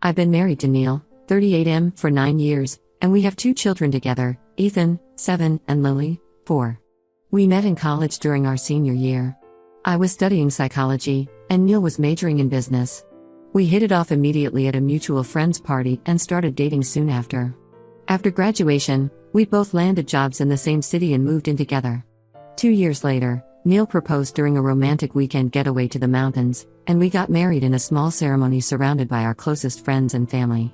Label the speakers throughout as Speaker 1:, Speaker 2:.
Speaker 1: I've been married to Neil, 38M, for 9 years, and we have 2 children together, Ethan, 7, and Lily, 4. We met in college during our senior year. I was studying psychology, and Neil was majoring in business. We hit it off immediately at a mutual friend's party and started dating soon after. After graduation, we both landed jobs in the same city and moved in together. 2 years later, Neil proposed during a romantic weekend getaway to the mountains, and we got married in a small ceremony surrounded by our closest friends and family.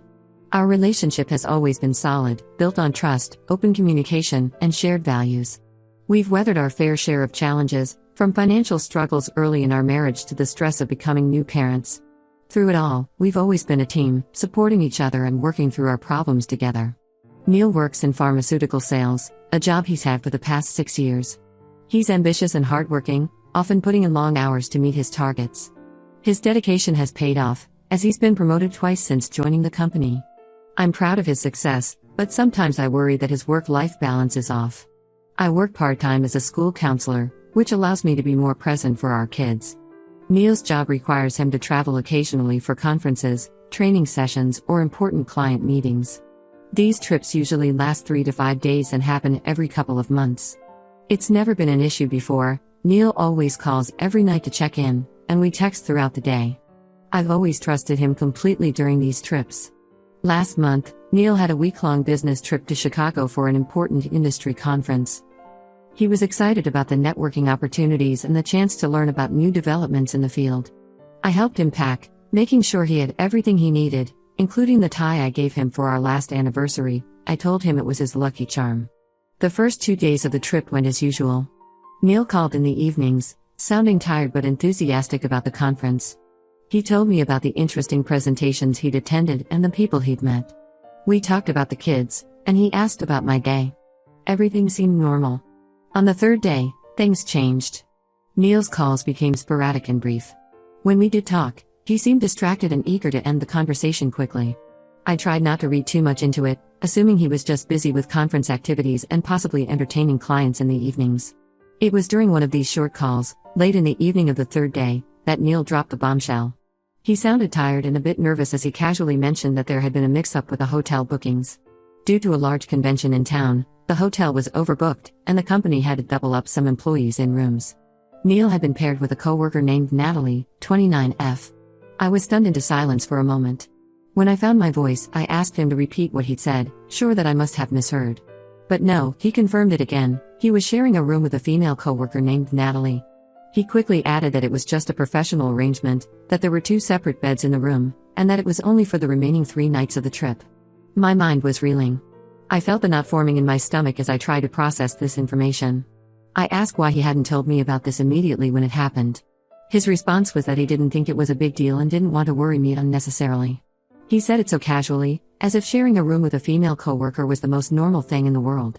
Speaker 1: Our relationship has always been solid, built on trust, open communication, and shared values. We've weathered our fair share of challenges, from financial struggles early in our marriage to the stress of becoming new parents. Through it all, we've always been a team, supporting each other and working through our problems together. Neil works in pharmaceutical sales, a job he's had for the past 6 years. He's ambitious and hardworking, often putting in long hours to meet his targets. His dedication has paid off, as he's been promoted twice since joining the company. I'm proud of his success, but sometimes I worry that his work-life balance is off. I work part-time as a school counselor, which allows me to be more present for our kids. Neil's job requires him to travel occasionally for conferences, training sessions, or important client meetings. These trips usually last 3 to 5 days and happen every couple of months. It's never been an issue before. Neil always calls every night to check in, and we text throughout the day. I've always trusted him completely during these trips. Last month, Neil had a week-long business trip to Chicago for an important industry conference. He was excited about the networking opportunities and the chance to learn about new developments in the field. I helped him pack, making sure he had everything he needed, including the tie I gave him for our last anniversary. I told him it was his lucky charm. The first 2 days of the trip went as usual. Neil called in the evenings, sounding tired but enthusiastic about the conference. He told me about the interesting presentations he'd attended and the people he'd met. We talked about the kids, and he asked about my day. Everything seemed normal. On the 3rd day, things changed. Neil's calls became sporadic and brief. When we did talk, he seemed distracted and eager to end the conversation quickly. I tried not to read too much into it, assuming he was just busy with conference activities and possibly entertaining clients in the evenings. It was during one of these short calls, late in the evening of the 3rd day, that Neil dropped the bombshell. He sounded tired and a bit nervous as he casually mentioned that there had been a mix-up with the hotel bookings. Due to a large convention in town, the hotel was overbooked, and the company had to double up some employees in rooms. Neil had been paired with a coworker named Natalie, 29F. I was stunned into silence for a moment. When I found my voice, I asked him to repeat what he'd said, sure that I must have misheard. But no, he confirmed it again. He was sharing a room with a female coworker named Natalie. He quickly added that it was just a professional arrangement, that there were 2 separate beds in the room, and that it was only for the remaining 3 nights of the trip. My mind was reeling. I felt the knot forming in my stomach as I tried to process this information. I asked why he hadn't told me about this immediately when it happened. His response was that he didn't think it was a big deal and didn't want to worry me unnecessarily. He said it so casually, as if sharing a room with a female coworker was the most normal thing in the world.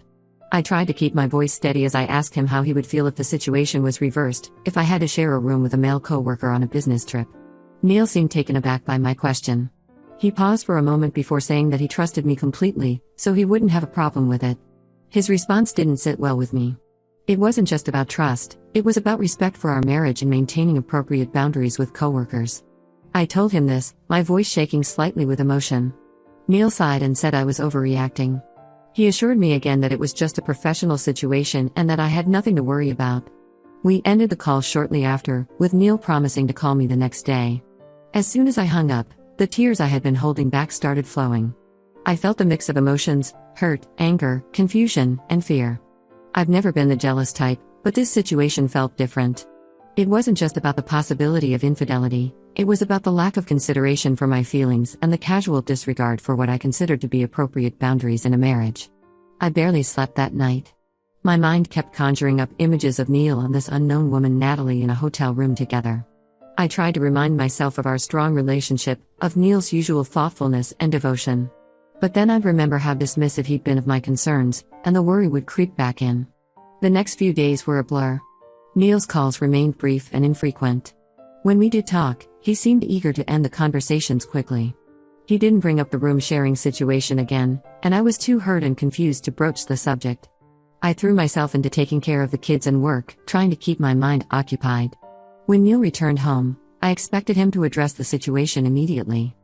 Speaker 1: I tried to keep my voice steady as I asked him how he would feel if the situation was reversed, if I had to share a room with a male coworker on a business trip. Neil seemed taken aback by my question. He paused for a moment before saying that he trusted me completely, so he wouldn't have a problem with it. His response didn't sit well with me. It wasn't just about trust, it was about respect for our marriage and maintaining appropriate boundaries with coworkers. I told him this, my voice shaking slightly with emotion. Neil sighed and said I was overreacting. He assured me again that it was just a professional situation and that I had nothing to worry about. We ended the call shortly after, with Neil promising to call me the next day. As soon as I hung up, the tears I had been holding back started flowing. I felt a mix of emotions: hurt, anger, confusion, and fear. I've never been the jealous type, but this situation felt different. It wasn't just about the possibility of infidelity, it was about the lack of consideration for my feelings and the casual disregard for what I considered to be appropriate boundaries in a marriage. I barely slept that night. My mind kept conjuring up images of Neil and this unknown woman Natalie in a hotel room together. I tried to remind myself of our strong relationship, of Neil's usual thoughtfulness and devotion. But then I'd remember how dismissive he'd been of my concerns, and the worry would creep back in. The next few days were a blur. Neil's calls remained brief and infrequent. When we did talk, he seemed eager to end the conversations quickly. He didn't bring up the room-sharing situation again, and I was too hurt and confused to broach the subject. I threw myself into taking care of the kids and work, trying to keep my mind occupied. When Neil returned home, I expected him to address the situation immediately.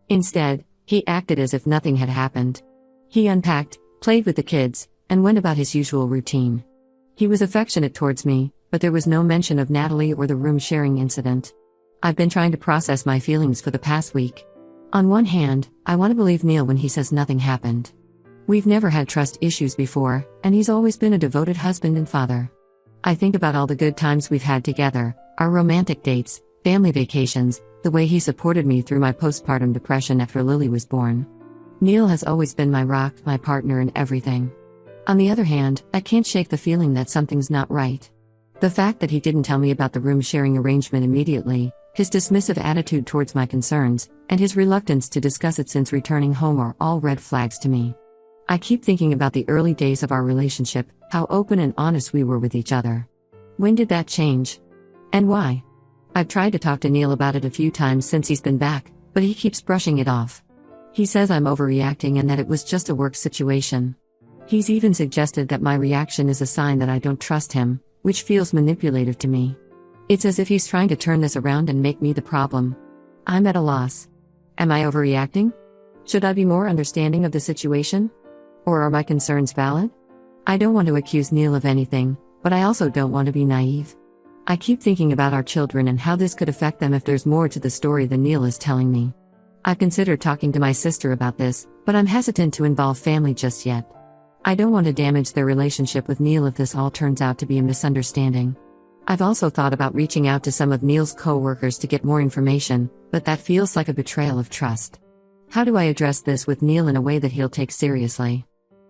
Speaker 1: Instead, He acted as if nothing had happened. He unpacked, played with the kids, and went about his usual routine. He was affectionate towards me, but there was no mention of Natalie or the room sharing incident. I've been trying to process my feelings for the past week. On one hand, I want to believe Neil when he says nothing happened. We've never had trust issues before, and he's always been a devoted husband and father. I think about all the good times we've had together, our romantic dates, family vacations, the way he supported me through my postpartum depression after Lily was born. Neil has always been my rock, my partner in everything. On the other hand, I can't shake the feeling that something's not right. The fact that he didn't tell me about the room sharing arrangement immediately, his dismissive attitude towards my concerns, and his reluctance to discuss it since returning home are all red flags to me. I keep thinking about the early days of our relationship, how open and honest we were with each other. When did that change? And why? I've tried to talk to Neil about it a few times since he's been back, but he keeps brushing it off. He says I'm overreacting and that it was just a work situation. He's even suggested that my reaction is a sign that I don't trust him, which feels manipulative to me. It's as if he's trying to turn this around and make me the problem. I'm at a loss. Am I overreacting? Should I be more understanding of the situation? Or are my concerns valid? I don't want to accuse Neil of anything, but I also don't want to be naive. I keep thinking about our children and how this could affect them if there's more to the story than Neil is telling me. I've considered talking to my sister about this, but I'm hesitant to involve family just yet. I don't want to damage their relationship with Neil if this all turns out to be a misunderstanding. I've also thought about reaching out to some of Neil's coworkers to get more information, but that feels like a betrayal of trust. How do I address this with Neil in a way that he'll take seriously?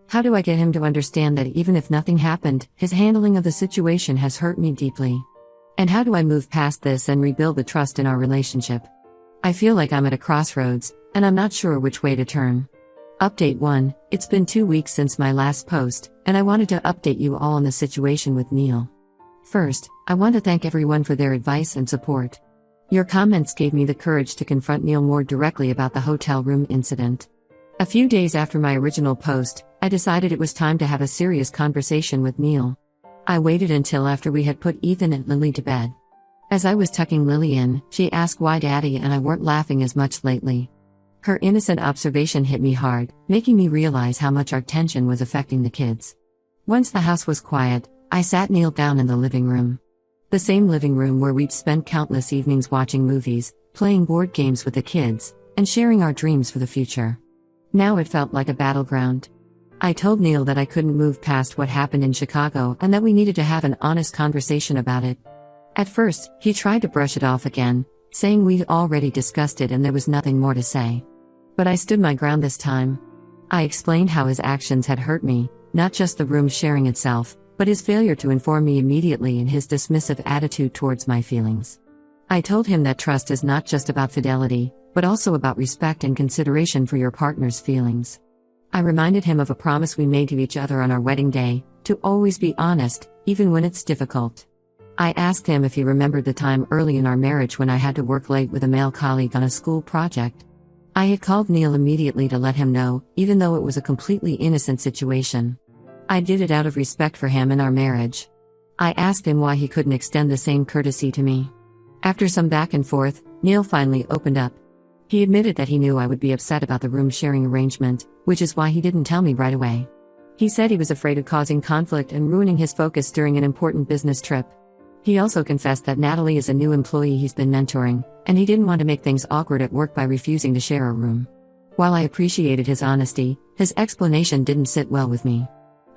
Speaker 1: How do I get him to understand that even if nothing happened, his handling of the situation has hurt me deeply? And how do I move past this and rebuild the trust in our relationship? I feel like I'm at a crossroads, and I'm not sure which way to turn. Update 1, it's been 2 weeks since my last post, and I wanted to update you all on the situation with Neil. First, I want to thank everyone for their advice and support. Your comments gave me the courage to confront Neil more directly about the hotel room incident. A few days after my original post, I decided it was time to have a serious conversation with Neil. I waited until after we had put Ethan and Lily to bed. As I was tucking Lily in, she asked why Daddy and I weren't laughing as much lately. Her innocent observation hit me hard, making me realize how much our tension was affecting the kids. Once the house was quiet, I sat Neil down in the living room. The same living room where we'd spent countless evenings watching movies, playing board games with the kids, and sharing our dreams for the future. Now it felt like a battleground. I told Neil that I couldn't move past what happened in Chicago and that we needed to have an honest conversation about it. At first, he tried to brush it off again, saying we'd already discussed it and there was nothing more to say. But I stood my ground this time. I explained how his actions had hurt me, not just the room sharing itself, but his failure to inform me immediately and his dismissive attitude towards my feelings. I told him that trust is not just about fidelity, but also about respect and consideration for your partner's feelings. I reminded him of a promise we made to each other on our wedding day, to always be honest, even when it's difficult. I asked him if he remembered the time early in our marriage when I had to work late with a male colleague on a school project. I had called Neil immediately to let him know, even though it was a completely innocent situation. I did it out of respect for him and our marriage. I asked him why he couldn't extend the same courtesy to me. After some back and forth, Neil finally opened up. He admitted that he knew I would be upset about the room sharing arrangement, which is why he didn't tell me right away. He said he was afraid of causing conflict and ruining his focus during an important business trip. He also confessed that Natalie is a new employee he's been mentoring, and he didn't want to make things awkward at work by refusing to share a room. While I appreciated his honesty, his explanation didn't sit well with me.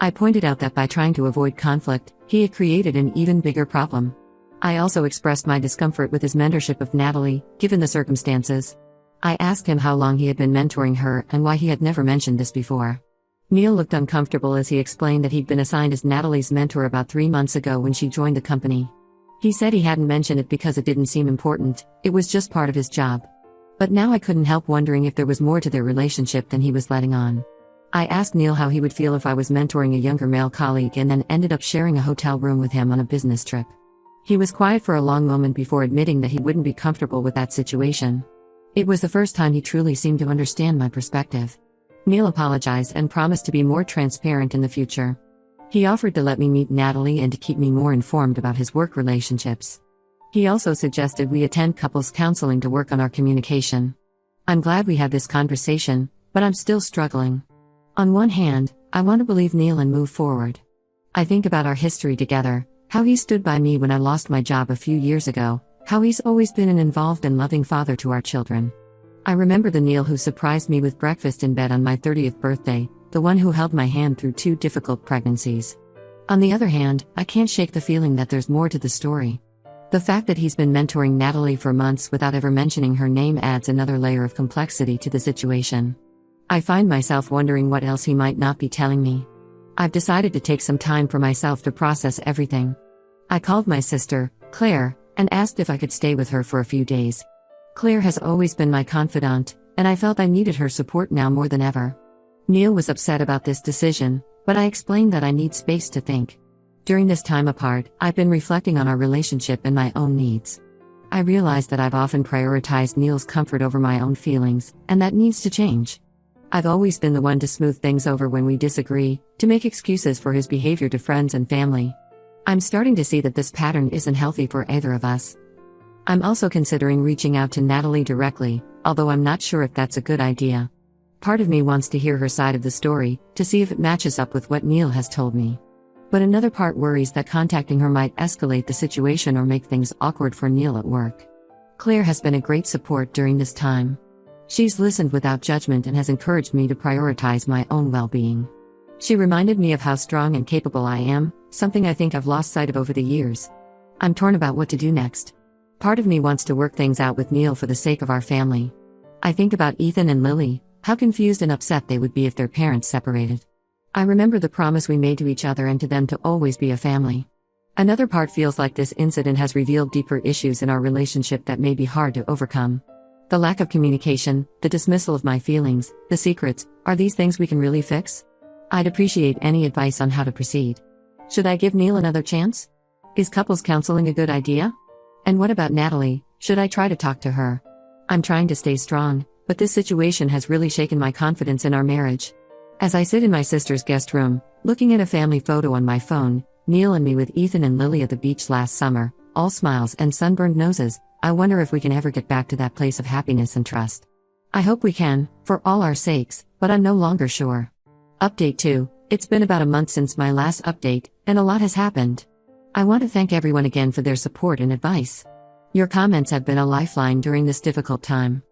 Speaker 1: I pointed out that by trying to avoid conflict, he had created an even bigger problem. I also expressed my discomfort with his mentorship of Natalie, given the circumstances. I asked him how long he had been mentoring her and why he had never mentioned this before. Neil looked uncomfortable as he explained that he'd been assigned as Natalie's mentor about 3 months ago when she joined the company. He said he hadn't mentioned it because it didn't seem important, it was just part of his job. But now I couldn't help wondering if there was more to their relationship than he was letting on. I asked Neil how he would feel if I was mentoring a younger male colleague and then ended up sharing a hotel room with him on a business trip. He was quiet for a long moment before admitting that he wouldn't be comfortable with that situation. It was the first time he truly seemed to understand my perspective. Neil apologized and promised to be more transparent in the future. He offered to let me meet Natalie and to keep me more informed about his work relationships. He also suggested we attend couples counseling to work on our communication. I'm glad we had this conversation, but I'm still struggling. On one hand, I want to believe Neil and move forward. I think about our history together, how he stood by me when I lost my job a few years ago, how he's always been an involved and loving father to our children. I remember the Neil who surprised me with breakfast in bed on my 30th birthday, the one who held my hand through 2 difficult pregnancies. On the other hand, I can't shake the feeling that there's more to the story. The fact that he's been mentoring Natalie for months without ever mentioning her name adds another layer of complexity to the situation. I find myself wondering what else he might not be telling me. I've decided to take some time for myself to process everything. I called my sister, Claire, and asked if I could stay with her for a few days. Claire has always been my confidant, and I felt I needed her support now more than ever. Neil was upset about this decision, but I explained that I need space to think. During this time apart, I've been reflecting on our relationship and my own needs. I realized that I've often prioritized Neil's comfort over my own feelings, and that needs to change. I've always been the one to smooth things over when we disagree, to make excuses for his behavior to friends and family. I'm starting to see that this pattern isn't healthy for either of us. I'm also considering reaching out to Natalie directly, although I'm not sure if that's a good idea. Part of me wants to hear her side of the story, to see if it matches up with what Neil has told me. But another part worries that contacting her might escalate the situation or make things awkward for Neil at work. Claire has been a great support during this time. She's listened without judgment and has encouraged me to prioritize my own well-being. She reminded me of how strong and capable I am, something I think I've lost sight of over the years. I'm torn about what to do next. Part of me wants to work things out with Neil for the sake of our family. I think about Ethan and Lily, how confused and upset they would be if their parents separated. I remember the promise we made to each other and to them to always be a family. Another part feels like this incident has revealed deeper issues in our relationship that may be hard to overcome. The lack of communication, the dismissal of my feelings, the secrets, are these things we can really fix? I'd appreciate any advice on how to proceed. Should I give Neil another chance? Is couples counseling a good idea? And what about Natalie, should I try to talk to her? I'm trying to stay strong, but this situation has really shaken my confidence in our marriage. As I sit in my sister's guest room, looking at a family photo on my phone, Neil and me with Ethan and Lily at the beach last summer, all smiles and sunburned noses, I wonder if we can ever get back to that place of happiness and trust. I hope we can, for all our sakes, but I'm no longer sure. Update 2. It's been about a month since my last update, and a lot has happened. I want to thank everyone again for their support and advice. Your comments have been a lifeline during this difficult time.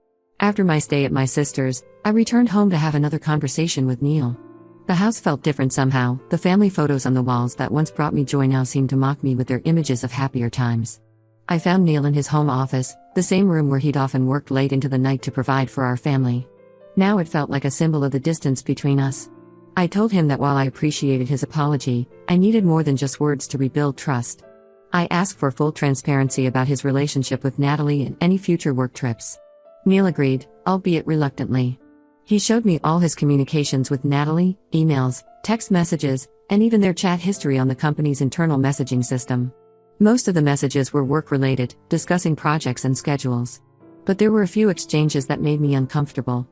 Speaker 1: After my stay at my sister's, I returned home to have another conversation with Neil. The house felt different somehow. The family photos on the walls that once brought me joy now seemed to mock me with their images of happier times. I found Neil in his home office, the same room where he'd often worked late into the night to provide for our family. Now it felt like a symbol of the distance between us. I told him that while I appreciated his apology, I needed more than just words to rebuild trust. I asked for full transparency about his relationship with Natalie and any future work trips. Neil agreed, albeit reluctantly. He showed me all his communications with Natalie, emails, text messages, and even their chat history on the company's internal messaging system. Most of the messages were work-related, discussing projects and schedules. But there were a few exchanges that made me uncomfortable.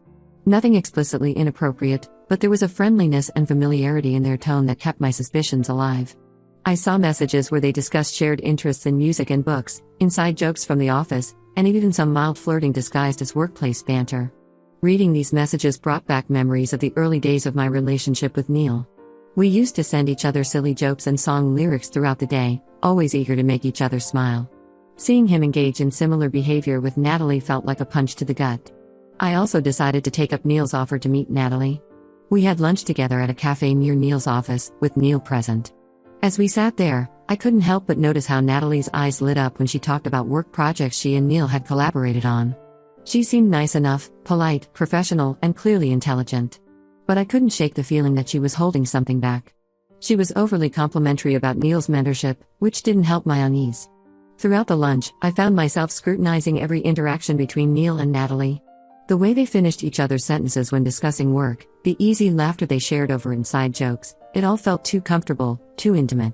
Speaker 1: Nothing explicitly inappropriate, but there was a friendliness and familiarity in their tone that kept my suspicions alive. I saw messages where they discussed shared interests in music and books, inside jokes from the office, and even some mild flirting disguised as workplace banter. Reading these messages brought back memories of the early days of my relationship with Neil. We used to send each other silly jokes and song lyrics throughout the day, always eager to make each other smile. Seeing him engage in similar behavior with Natalie felt like a punch to the gut. I also decided to take up Neil's offer to meet Natalie. We had lunch together at a cafe near Neil's office, with Neil present. As we sat there, I couldn't help but notice how Natalie's eyes lit up when she talked about work projects she and Neil had collaborated on. She seemed nice enough, polite, professional, and clearly intelligent. But I couldn't shake the feeling that she was holding something back. She was overly complimentary about Neil's mentorship, which didn't help my unease. Throughout the lunch, I found myself scrutinizing every interaction between Neil and Natalie. The way they finished each other's sentences when discussing work, the easy laughter they shared over inside jokes, it all felt too comfortable, too intimate.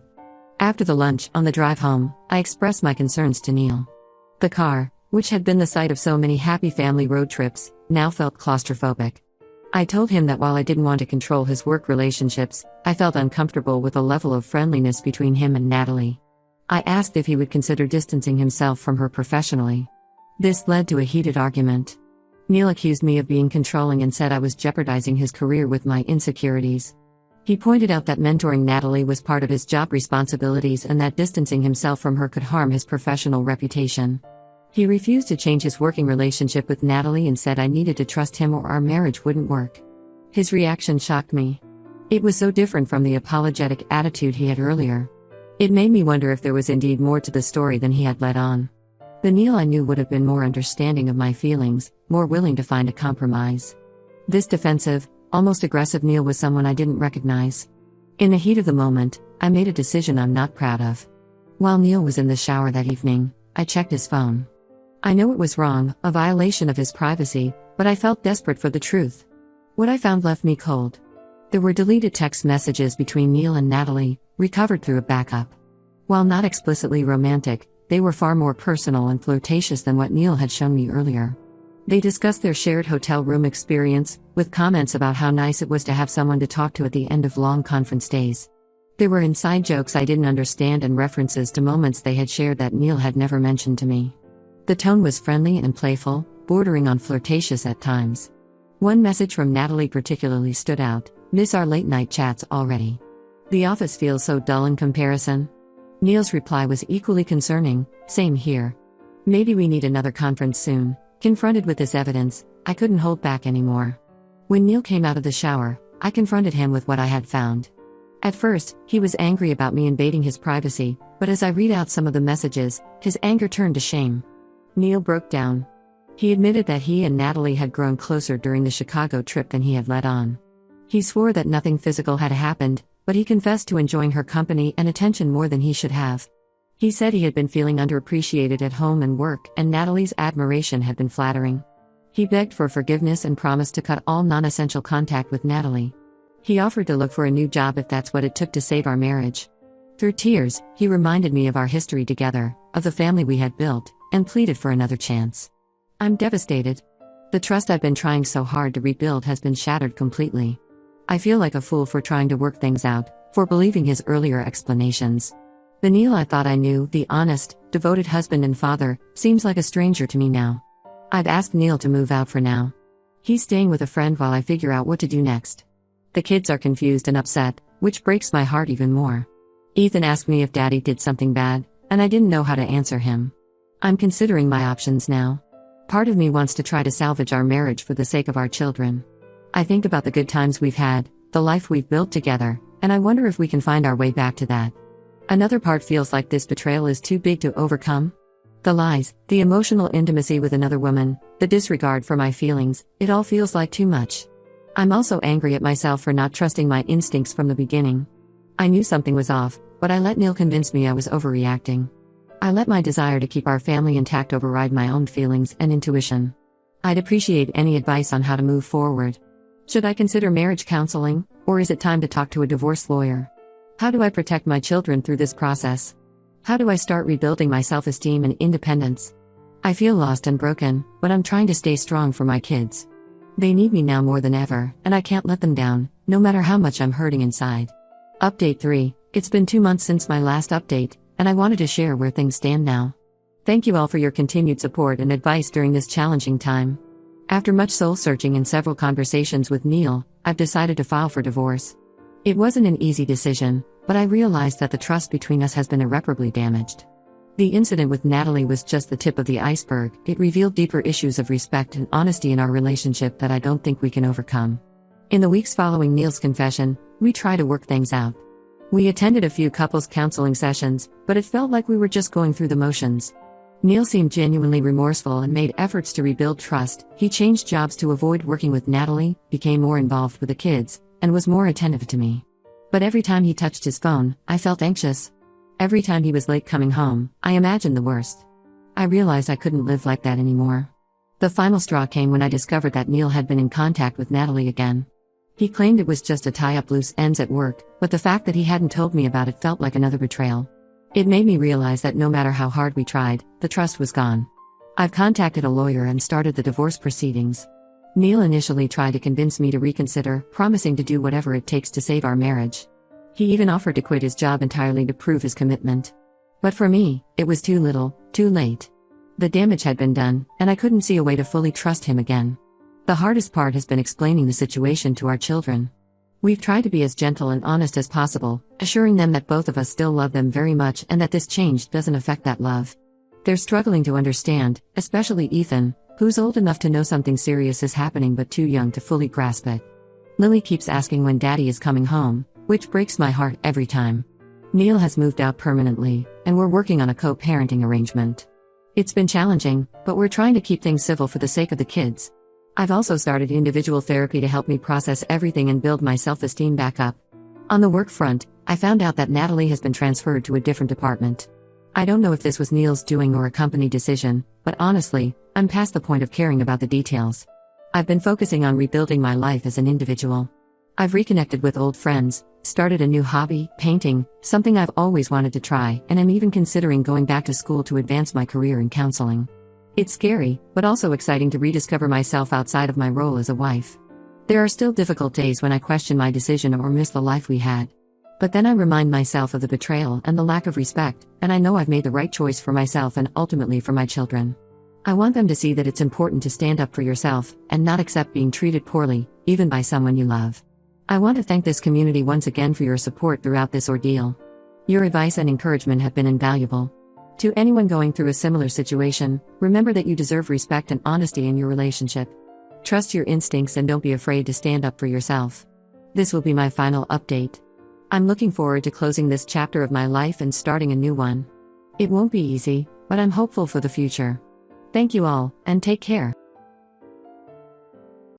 Speaker 1: After the lunch, on the drive home, I expressed my concerns to Neil. The car, which had been the site of so many happy family road trips, now felt claustrophobic. I told him that while I didn't want to control his work relationships, I felt uncomfortable with the level of friendliness between him and Natalie. I asked if he would consider distancing himself from her professionally. This led to a heated argument. Neil accused me of being controlling and said I was jeopardizing his career with my insecurities. He pointed out that mentoring Natalie was part of his job responsibilities and that distancing himself from her could harm his professional reputation. He refused to change his working relationship with Natalie and said I needed to trust him or our marriage wouldn't work. His reaction shocked me. It was so different from the apologetic attitude he had earlier. It made me wonder if there was indeed more to the story than he had let on. The Neil I knew would have been more understanding of my feelings, more willing to find a compromise. This defensive, almost aggressive Neil was someone I didn't recognize. In the heat of the moment, I made a decision I'm not proud of. While Neil was in the shower that evening, I checked his phone. I know it was wrong, a violation of his privacy, but I felt desperate for the truth. What I found left me cold. There were deleted text messages between Neil and Natalie, recovered through a backup. While not explicitly romantic, they were far more personal and flirtatious than what Neil had shown me earlier. They discussed their shared hotel room experience, with comments about how nice it was to have someone to talk to at the end of long conference days. There were inside jokes I didn't understand and references to moments they had shared that Neil had never mentioned to me. The tone was friendly and playful, bordering on flirtatious at times. One message from Natalie particularly stood out: "Miss our late-night chats already. The office feels so dull in comparison." Neil's reply was equally concerning: "Same here. Maybe we need another conference soon." Confronted with this evidence, I couldn't hold back anymore. When Neil came out of the shower, I confronted him with what I had found. At first, he was angry about me invading his privacy, but as I read out some of the messages, his anger turned to shame. Neil broke down. He admitted that he and Natalie had grown closer during the Chicago trip than he had let on. He swore that nothing physical had happened, but he confessed to enjoying her company and attention more than he should have. He said he had been feeling underappreciated at home and work, and Natalie's admiration had been flattering. He begged for forgiveness and promised to cut all non-essential contact with Natalie. He offered to look for a new job if that's what it took to save our marriage. Through tears, he reminded me of our history together, of the family we had built, and pleaded for another chance. I'm devastated. The trust I've been trying so hard to rebuild has been shattered completely. I feel like a fool for trying to work things out, for believing his earlier explanations. The Neil I thought I knew, the honest, devoted husband and father, seems like a stranger to me now. I've asked Neil to move out for now. He's staying with a friend while I figure out what to do next. The kids are confused and upset, which breaks my heart even more. Ethan asked me if Daddy did something bad, and I didn't know how to answer him. I'm considering my options now. Part of me wants to try to salvage our marriage for the sake of our children. I think about the good times we've had, the life we've built together, and I wonder if we can find our way back to that. Another part feels like this betrayal is too big to overcome. The lies, the emotional intimacy with another woman, the disregard for my feelings, it all feels like too much. I'm also angry at myself for not trusting my instincts from the beginning. I knew something was off, but I let Neil convince me I was overreacting. I let my desire to keep our family intact override my own feelings and intuition. I'd appreciate any advice on how to move forward. Should I consider marriage counseling, or is it time to talk to a divorce lawyer? How do I protect my children through this process? How do I start rebuilding my self-esteem and independence? I feel lost and broken, but I'm trying to stay strong for my kids. They need me now more than ever, and I can't let them down, no matter how much I'm hurting inside. Update 3. It's been 2 months since my last update, and I wanted to share where things stand now. Thank you all for your continued support and advice during this challenging time. After much soul-searching and several conversations with Neil, I've decided to file for divorce. It wasn't an easy decision, but I realized that the trust between us has been irreparably damaged. The incident with Natalie was just the tip of the iceberg. It revealed deeper issues of respect and honesty in our relationship that I don't think we can overcome. In the weeks following Neil's confession, we tried to work things out. We attended a few couples counseling sessions, but it felt like we were just going through the motions. Neil seemed genuinely remorseful and made efforts to rebuild trust. He changed jobs to avoid working with Natalie, became more involved with the kids, and was more attentive to me. But every time he touched his phone, I felt anxious. Every time he was late coming home, I imagined the worst. I realized I couldn't live like that anymore. The final straw came when I discovered that Neil had been in contact with Natalie again. He claimed it was just to tie up loose ends at work, but the fact that he hadn't told me about it felt like another betrayal. It made me realize that no matter how hard we tried, the trust was gone. I've contacted a lawyer and started the divorce proceedings. Neil initially tried to convince me to reconsider, promising to do whatever it takes to save our marriage. He even offered to quit his job entirely to prove his commitment. But for me, it was too little, too late. The damage had been done, and I couldn't see a way to fully trust him again. The hardest part has been explaining the situation to our children. We've tried to be as gentle and honest as possible, assuring them that both of us still love them very much and that this change doesn't affect that love. They're struggling to understand, especially Ethan, who's old enough to know something serious is happening but too young to fully grasp it. Lily keeps asking when Daddy is coming home, which breaks my heart every time. Neil has moved out permanently, and we're working on a co-parenting arrangement. It's been challenging, but we're trying to keep things civil for the sake of the kids. I've also started individual therapy to help me process everything and build my self-esteem back up. On the work front, I found out that Natalie has been transferred to a different department. I don't know if this was Neil's doing or a company decision, but honestly, I'm past the point of caring about the details. I've been focusing on rebuilding my life as an individual. I've reconnected with old friends, started a new hobby, painting, something I've always wanted to try, and I'm even considering going back to school to advance my career in counseling. It's scary, but also exciting to rediscover myself outside of my role as a wife. There are still difficult days when I question my decision or miss the life we had. But then I remind myself of the betrayal and the lack of respect, and I know I've made the right choice for myself and ultimately for my children. I want them to see that it's important to stand up for yourself, and not accept being treated poorly, even by someone you love. I want to thank this community once again for your support throughout this ordeal. Your advice and encouragement have been invaluable. To anyone going through a similar situation, remember that you deserve respect and honesty in your relationship. Trust your instincts and don't be afraid to stand up for yourself. This will be my final update. I'm looking forward to closing this chapter of my life and starting a new one. It won't be easy, but I'm hopeful for the future. Thank you all, and take care.